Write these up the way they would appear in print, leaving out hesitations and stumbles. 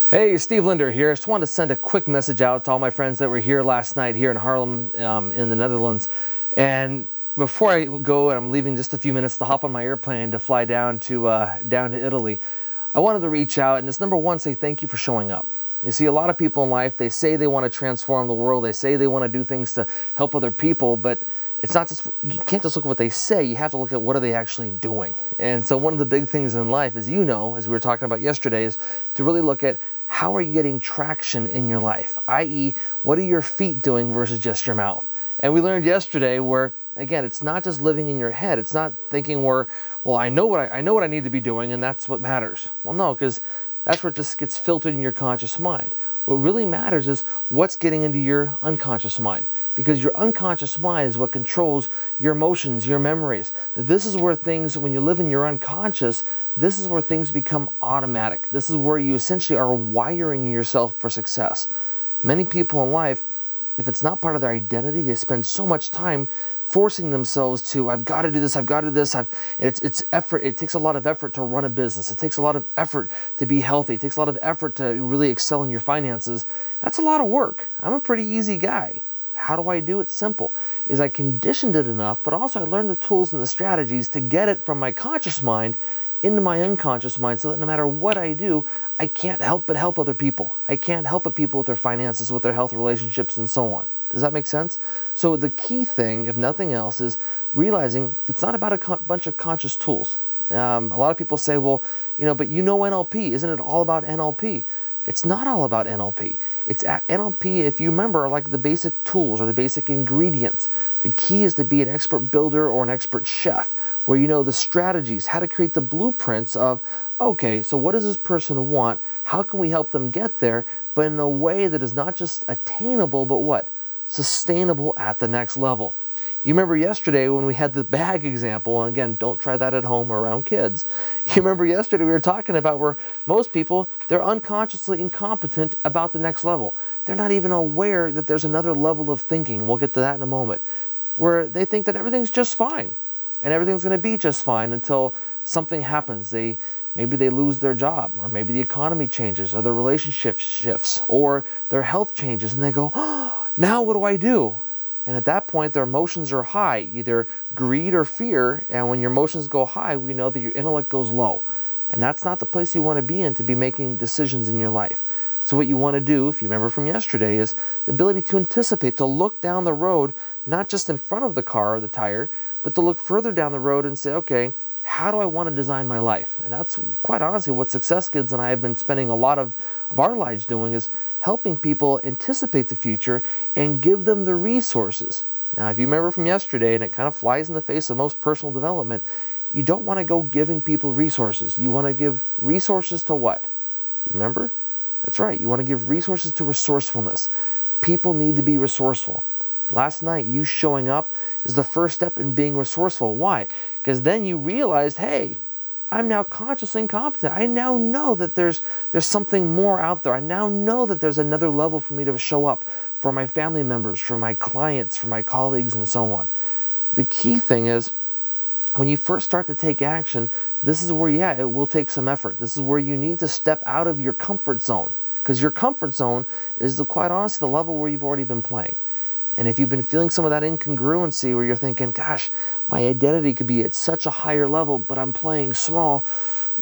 Hey, Steve Linder here. I just wanted to send a quick message out to all my friends that were here last night here in Haarlem in the Netherlands. And before I go, and I'm leaving just a few minutes to hop on my airplane to fly down to Italy, I wanted to reach out and just number one, say thank you for showing up. You see, a lot of people in life, they say they want to transform the world. They say they want to do things to help other people, but it's not just, you can't just look at what they say, you have to look at what are they actually doing. And so one of the big things in life, as you know, as we were talking about yesterday, is to really look at how are you getting traction in your life, i.e., what are your feet doing versus just your mouth. And we learned yesterday where, again, it's not just living in your head. It's not thinking where, well, I know what I need to be doing and that's what matters. Well, no, because that's where it just gets filtered in your conscious mind. What really matters is what's getting into your unconscious mind, because your unconscious mind is what controls your emotions, your memories. This is where things, when you live in your unconscious, this is where things become automatic. This is where you essentially are wiring yourself for success. Many people in life, if it's not part of their identity, they spend so much time forcing themselves to, I've got to do this, I've got to do this. It's effort. It takes a lot of effort to run a business. It takes a lot of effort to be healthy. It takes a lot of effort to really excel in your finances. That's a lot of work. I'm a pretty easy guy. How do I do it? Simple. Is I conditioned it enough, but also I learned the tools and the strategies to get it from my conscious mind into my unconscious mind, so that no matter what I do, I can't help but help other people. I can't help but people with their finances, with their health, relationships, and so on. Does that make sense? So the key thing, if nothing else, is realizing it's not about a bunch of conscious tools. A lot of people say, well, but you know NLP. Isn't it all about NLP? It's not all about NLP. It's NLP, if you remember, are like the basic tools or the basic ingredients. The key is to be an expert builder or an expert chef, where you know the strategies, how to create the blueprints of, okay, so what does this person want? How can we help them get there? But in a way that is not just attainable, but what? Sustainable at the next level. You remember yesterday when we had the bag example, and again, don't try that at home or around kids. You remember yesterday we were talking about where most people, they're unconsciously incompetent about the next level. They're not even aware that there's another level of thinking. We'll get to that in a moment. Where they think that everything's just fine and everything's going to be just fine until something happens. Maybe they lose their job, or maybe the economy changes, or their relationship shifts, or their health changes, and they go, oh, now what do I do? And at that point, their emotions are high, either greed or fear. And when your emotions go high, we know that your intellect goes low. And that's not the place you want to be in to be making decisions in your life. So what you want to do, if you remember from yesterday, is the ability to anticipate, to look down the road, not just in front of the car or the tire, but to look further down the road and say, okay, how do I want to design my life? And that's quite honestly what Succesgids and I have been spending a lot of our lives doing, is helping people anticipate the future and give them the resources. Now, if you remember from yesterday, and it kind of flies in the face of most personal development, you don't want to go giving people resources. You want to give resources to what? You remember? That's right. You want to give resources to resourcefulness. People need to be resourceful. Last night, you showing up is the first step in being resourceful. Why? Because then you realized, hey, I'm now consciously incompetent. I now know that there's something more out there. I now know that there's another level for me to show up for my family members, for my clients, for my colleagues, and so on. The key thing is, when you first start to take action, this is where, yeah, it will take some effort. This is where you need to step out of your comfort zone, because your comfort zone is, quite honestly, the level where you've already been playing. And if you've been feeling some of that incongruency where you're thinking, gosh, my identity could be at such a higher level, but I'm playing small,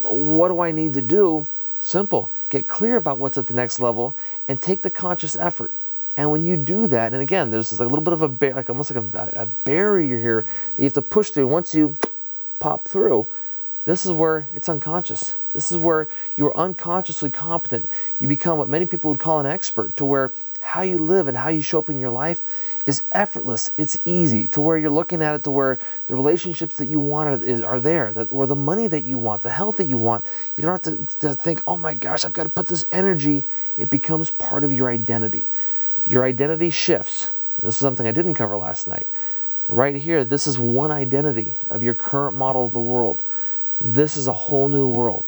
what do I need to do? Simple. Get clear about what's at the next level and take the conscious effort. And when you do that, and again, there's a little bit of almost like a barrier here that you have to push through. Once you pop through, this is where it's unconscious. This is where you're unconsciously competent. You become what many people would call an expert, to where how you live and how you show up in your life is effortless. It's easy, to where you're looking at it to where the relationships that you want are there, or the money that you want, the health that you want. You don't have to think, oh my gosh, I've got to put this energy. It becomes part of your identity. Your identity shifts. This is something I didn't cover last night. Right here, this is one identity of your current model of the world. This is a whole new world.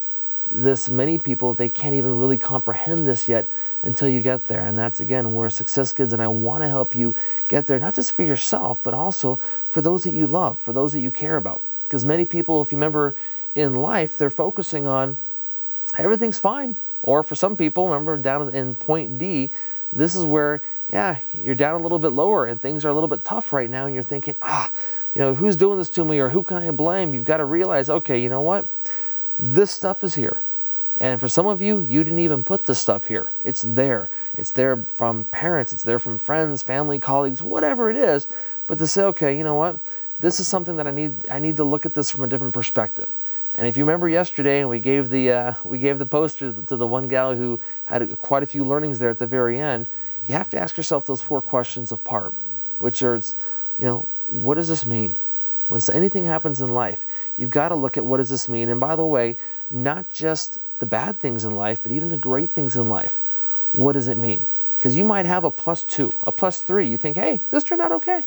Many people, they can't even really comprehend this yet until you get there. And that's, again, where Succesgids and I want to help you get there, not just for yourself, but also for those that you love, for those that you care about. Because many people, if you remember in life, they're focusing on everything's fine. Or for some people, remember down in point D, this is where, yeah, you're down a little bit lower and things are a little bit tough right now and you're thinking, who's doing this to me or who can I blame? You've got to realize, okay, you know what? This stuff is here. And for some of you, you didn't even put this stuff here. It's there. It's there from parents. It's there from friends, family, colleagues, whatever it is. But to say, okay, you know what? This is something that I need to look at this from a different perspective. And if you remember yesterday, and we gave the poster to the one gal who had quite a few learnings there at the very end, you have to ask yourself those 4 questions of PARB, which are, what does this mean? When anything happens in life, you've got to look at what does this mean. And by the way, not just the bad things in life, but even the great things in life. What does it mean? Because you might have a +2, a +3. You think, hey, this turned out okay.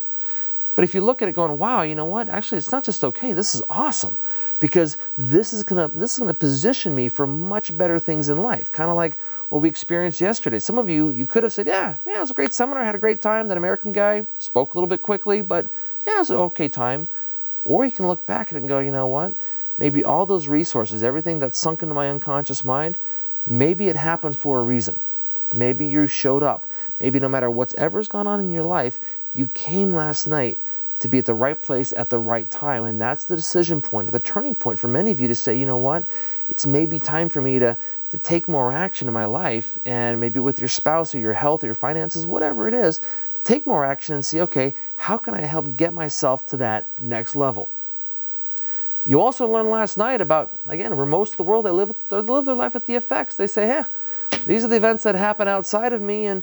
But if you look at it going, wow, you know what? Actually, it's not just okay. This is awesome, because this is gonna position me for much better things in life. Kind of like what we experienced yesterday. Some of you could have said, yeah, it was a great seminar. I had a great time. That American guy spoke a little bit quickly, but yeah, it was an okay time. Or you can look back at it and go, you know what? Maybe all those resources, everything that's sunk into my unconscious mind, maybe it happened for a reason. Maybe you showed up. Maybe no matter whatever's gone on in your life, you came last night to be at the right place at the right time. And that's the decision point, or the turning point for many of you to say, you know what? It's maybe time for me to take more action in my life, and maybe with your spouse or your health or your finances, whatever it is, to take more action and see, okay, how can I help get myself to that next level? You also learned last night about, again, where most of the world, they live their life at the effects. They say, these are the events that happen outside of me, and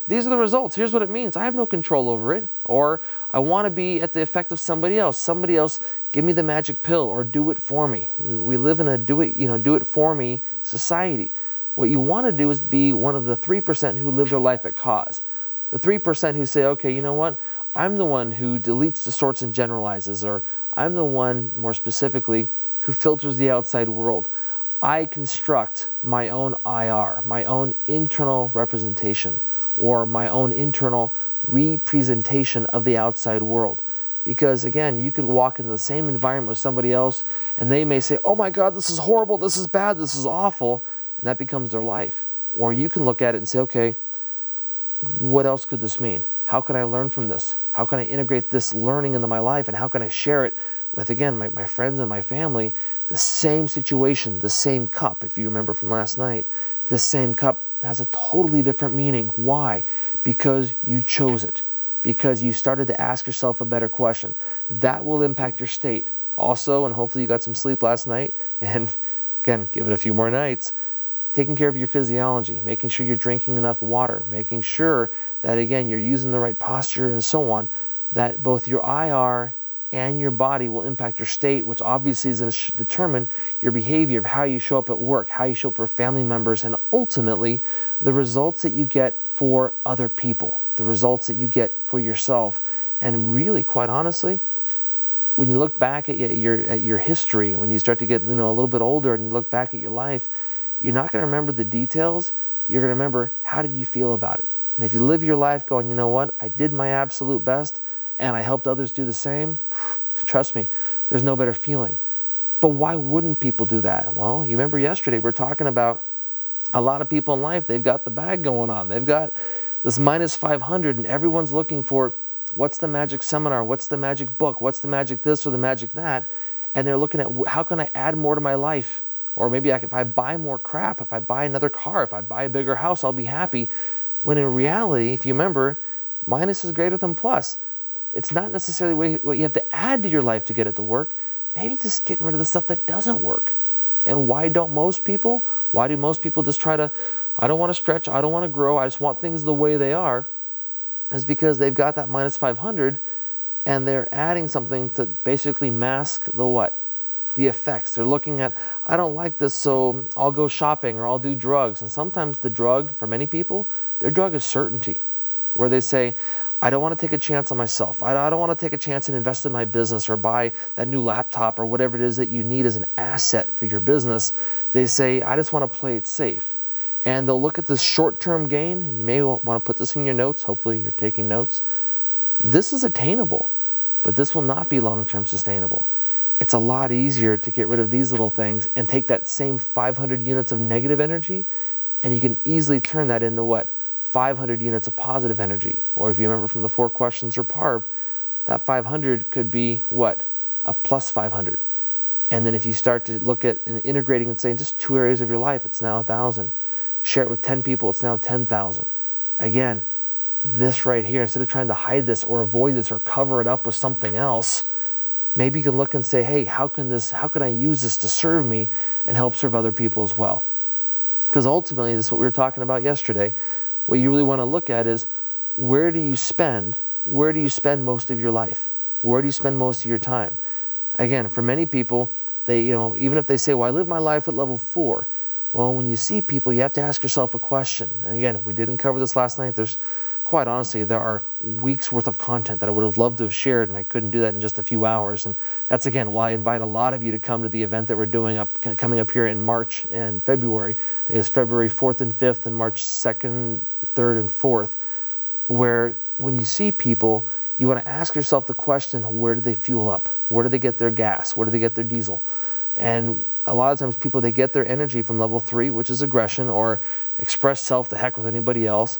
these are the results. Here's what it means. I have no control over it. Or I want to be at the effect of somebody else. Somebody else give me the magic pill or do it for me. We live in a do it for me society. What you want to do is be one of the 3% who live their life at cause. The 3% who say, okay, you know what? I'm the one who deletes, distorts, and generalizes, or I'm the one, more specifically, who filters the outside world. I construct my own IR, my own internal representation, or my own internal representation of the outside world. Because again, you could walk into the same environment with somebody else and they may say, oh my God, this is horrible, this is bad, this is awful, and that becomes their life. Or you can look at it and say, okay, what else could this mean? How can I learn from this? How can I integrate this learning into my life, and how can I share it with, again, my friends and my family? The same situation, the same cup, if you remember from last night, the same cup has a totally different meaning. Why? Because you chose it. Because you started to ask yourself a better question. That will impact your state. Also, and hopefully you got some sleep last night, and again, give it a few more nights, taking care of your physiology, making sure you're drinking enough water, making sure that, again, you're using the right posture and so on, that both your IR and your body will impact your state, which obviously is going to determine your behavior of how you show up at work, how you show up for family members, and ultimately the results that you get for other people, the results that you get for yourself. And really, quite honestly, when you look back at your history, when you start to get a little bit older and you look back at your life, you're not going to remember the details. You're going to remember, how did you feel about it? And if you live your life going, you know what, I did my absolute best and I helped others do the same, trust me, there's no better feeling. But why wouldn't people do that? Well, you remember yesterday we were talking about a lot of people in life, they've got the bag going on. They've got this -500 and everyone's looking for, what's the magic seminar? What's the magic book? What's the magic this or the magic that? And they're looking at, how can I add more to my life? Or maybe if I buy more crap, if I buy another car, if I buy a bigger house, I'll be happy. When in reality, if you remember, minus is greater than plus. It's not necessarily what you have to add to your life to get it to work. Maybe just getting rid of the stuff that doesn't work. And why don't most people? Why do most people just try to, I don't want to stretch, I don't want to grow, I just want things the way they are? Is because they've got that -500 and they're adding something to basically mask the what? The effects. They're looking at, I don't like this, so I'll go shopping or I'll do drugs. And sometimes the drug, for many people, their drug is certainty, where they say, I don't want to take a chance on myself. I don't want to take a chance and invest in my business or buy that new laptop or whatever it is that you need as an asset for your business. They say, I just want to play it safe. And they'll look at this short-term gain, and you may want to put this in your notes. Hopefully you're taking notes. This is attainable, but this will not be long-term sustainable. It's a lot easier to get rid of these little things and take that same 500 units of negative energy, and you can easily turn that into what? 500 units of positive energy. Or if you remember from the 4 questions or PARB, that 500 could be what? A plus 500. And then if you start to look at and integrating and saying just 2 areas of your life, it's now 1,000. Share it with 10 people, it's now 10,000. Again, this right here, instead of trying to hide this or avoid this or cover it up with something else, maybe you can look and say, hey, how can I use this to serve me and help serve other people as well? Because ultimately, this is what we were talking about yesterday. What you really want to look at is, where do you spend most of your life? Where do you spend most of your time? Again, for many people, even if they say, well, I live my life at level 4. Well, when you see people, you have to ask yourself a question. And again, we didn't cover this last night. Quite honestly, there are weeks worth of content that I would have loved to have shared, and I couldn't do that in just a few hours. And that's, again, why I invite a lot of you to come to the event that we're doing coming up here in March and February. I think it's February 4th and 5th and March 2nd, 3rd, and 4th, where when you see people, you want to ask yourself the question, where do they fuel up? Where do they get their gas? Where do they get their diesel? And a lot of times people, they get their energy from level 3, which is aggression, or express self to heck with anybody else.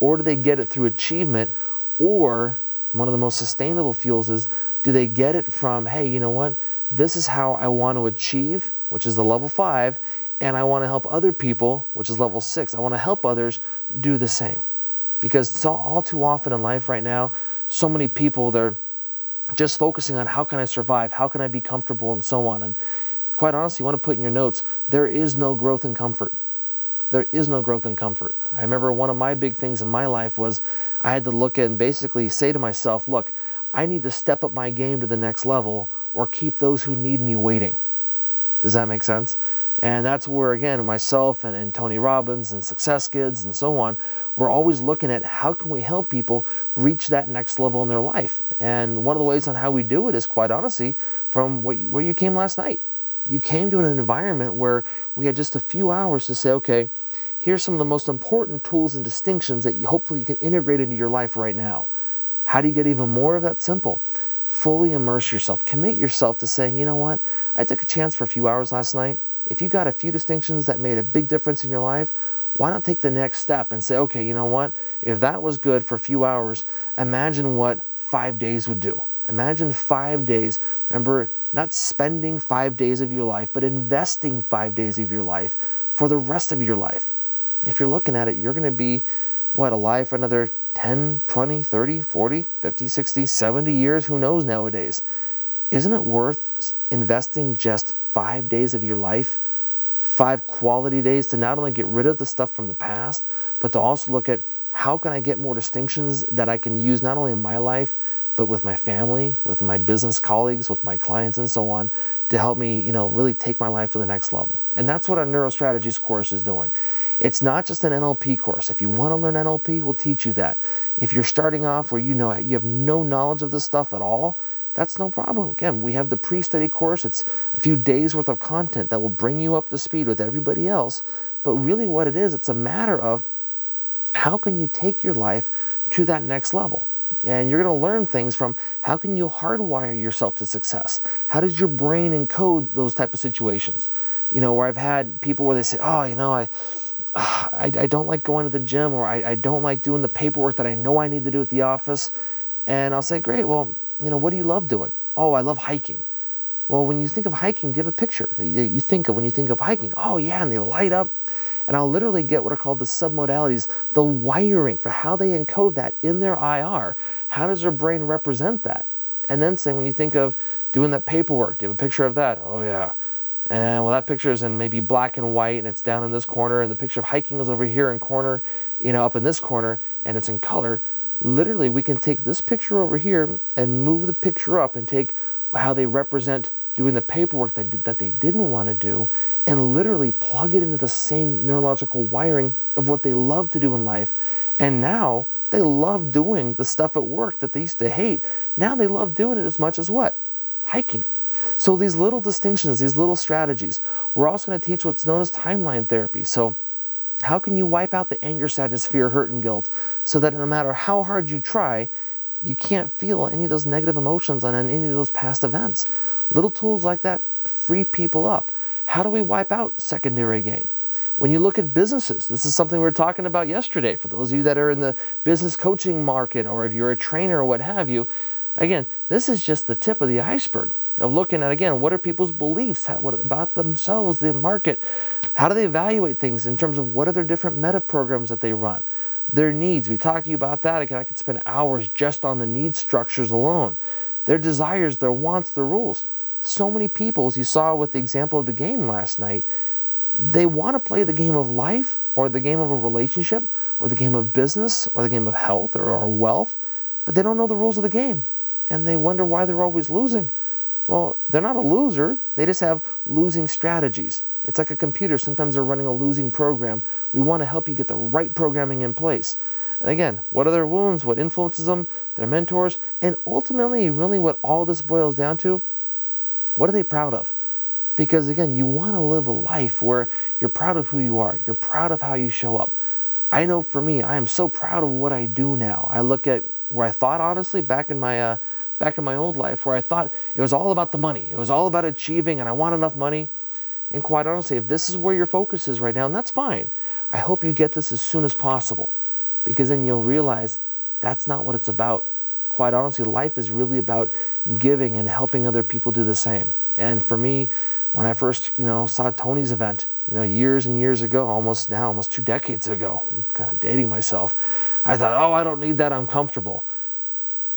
Or do they get it through achievement? Or one of the most sustainable fuels is, do they get it from, hey, you know what? This is how I want to achieve, which is the level 5, and I want to help other people, which is level 6. I want to help others do the same. Because all too often in life right now, so many people, they're just focusing on how can I survive, how can I be comfortable, and so on. And quite honestly, you want to put in your notes, there is no growth in comfort. There is no growth in comfort. I remember one of my big things in my life was I had to look at and basically say to myself, look, I need to step up my game to the next level or keep those who need me waiting. Does that make sense? And that's where, again, myself and Tony Robbins and Succesgids and so on, we're always looking at how can we help people reach that next level in their life. And one of the ways on how we do it is, quite honestly, from where you came last night. You came to an environment where we had just a few hours to say, okay, here's some of the most important tools and distinctions that hopefully you can integrate into your life right now. How do you get even more of that? Simple. Fully immerse yourself. Commit yourself to saying, you know what, I took a chance for a few hours last night. If you got a few distinctions that made a big difference in your life, why not take the next step and say, okay, you know what, if that was good for a few hours, imagine what 5 days would do. Imagine 5 days. Remember, not spending 5 days of your life, but investing 5 days of your life for the rest of your life. If you're looking at it, you're going to be, alive for another 10, 20, 30, 40, 50, 60, 70 years, who knows nowadays. Isn't it worth investing just 5 days of your life, 5 quality days, to not only get rid of the stuff from the past, but to also look at how can I get more distinctions that I can use not only in my life, but with my family, with my business colleagues, with my clients, and so on, to help me, really take my life to the next level. And that's what our Neurostrategies course is doing. It's not just an NLP course. If you want to learn NLP, we'll teach you that. If you're starting off where you have no knowledge of this stuff at all, that's no problem. Again, we have the pre-study course. It's a few days worth of content that will bring you up to speed with everybody else. But really what it is, it's a matter of how can you take your life to that next level? And you're going to learn things from how can you hardwire yourself to success? How does your brain encode those type of situations? Where I've had people where they say, oh, I don't like going to the gym, or I don't like doing the paperwork that I know I need to do at the office. And I'll say, great, well, what do you love doing? Oh, I love hiking. Well, when you think of hiking, do you have a picture that you think of when you think of hiking? Oh, yeah, and they light up. And I'll literally get what are called the submodalities, the wiring for how they encode that in their IR. How does their brain represent that? And then say, when you think of doing that paperwork, do you have a picture of that? Oh, yeah. And well, that picture is in maybe black and white, and it's down in this corner, and the picture of hiking is over here in corner, up in this corner, and it's in color. Literally, we can take this picture over here and move the picture up and take how they represent doing the paperwork that they didn't want to do, and literally plug it into the same neurological wiring of what they love to do in life. And now they love doing the stuff at work that they used to hate. Now they love doing it as much as what? Hiking. So these little distinctions, these little strategies, we're also going to teach what's known as timeline therapy. So how can you wipe out the anger, sadness, fear, hurt, and guilt so that no matter how hard you try, you can't feel any of those negative emotions on any of those past events. Little tools like that free people up. How do we wipe out secondary gain? When you look at businesses, this is something we were talking about yesterday. For those of you that are in the business coaching market, or if you're a trainer or what have you, again, this is just the tip of the iceberg of looking at, again, what are people's beliefs, what about themselves, the market, how do they evaluate things in terms of what are their different meta programs that they run, their needs. We talked to you about that. Again, I could spend hours just on the need structures alone, their desires, their wants, their rules. So many people, as you saw with the example of the game last night, they want to play the game of life, or the game of a relationship, or the game of business, or the game of health or wealth, but they don't know the rules of the game, and they wonder why they're always losing. Well, they're not a loser. They just have losing strategies. It's like a computer. Sometimes they're running a losing program. We want to help you get the right programming in place. And again, what are their wounds? What influences them? Their mentors? And ultimately, really what all this boils down to, what are they proud of? Because again, you want to live a life where you're proud of who you are. You're proud of how you show up. I know for me, I am so proud of what I do now. I look at where I thought, honestly, back in my old life, where I thought it was all about the money. It was all about achieving, and I want enough money. And quite honestly, if this is where your focus is right now, and that's fine, I hope you get this as soon as possible, because then you'll realize that's not what it's about. Quite honestly, life is really about giving and helping other people do the same. And for me, when I first, saw Tony's event, years and years ago, almost 2 decades ago, I'm kind of dating myself, I thought, oh, I don't need that, I'm comfortable.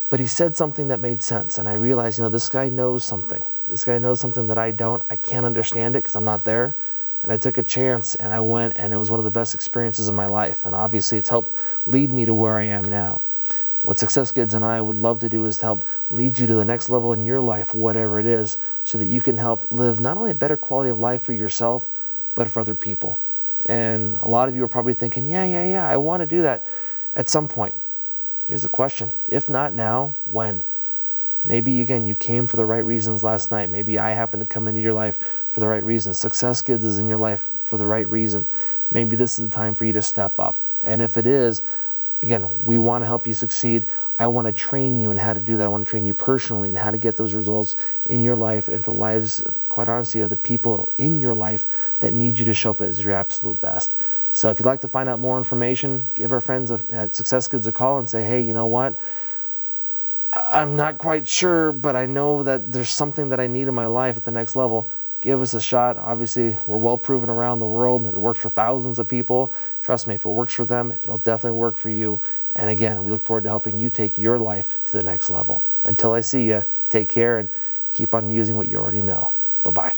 But he said something that made sense, and I realized, this guy knows something. This guy knows something that I don't. I can't understand it because I'm not there. And I took a chance, and I went, and it was one of the best experiences of my life. And obviously, it's helped lead me to where I am now. What Succesgids and I would love to do is to help lead you to the next level in your life, whatever it is, so that you can help live not only a better quality of life for yourself, but for other people. And a lot of you are probably thinking, yeah, I want to do that at some point. Here's the question. If not now, when? Maybe, again, you came for the right reasons last night. Maybe I happened to come into your life for the right reasons. Succesgids is in your life for the right reason. Maybe this is the time for you to step up. And if it is, again, we want to help you succeed. I want to train you in how to do that. I want to train you personally in how to get those results in your life and for the lives, quite honestly, of the people in your life that need you to show up as your absolute best. So if you'd like to find out more information, give our friends at Succesgids a call and say, hey, you know what? I'm not quite sure, but I know that there's something that I need in my life at the next level. Give us a shot. Obviously, we're well proven around the world. It works for thousands of people. Trust me, if it works for them, it'll definitely work for you. And again, we look forward to helping you take your life to the next level. Until I see you, take care and keep on using what you already know. Bye-bye.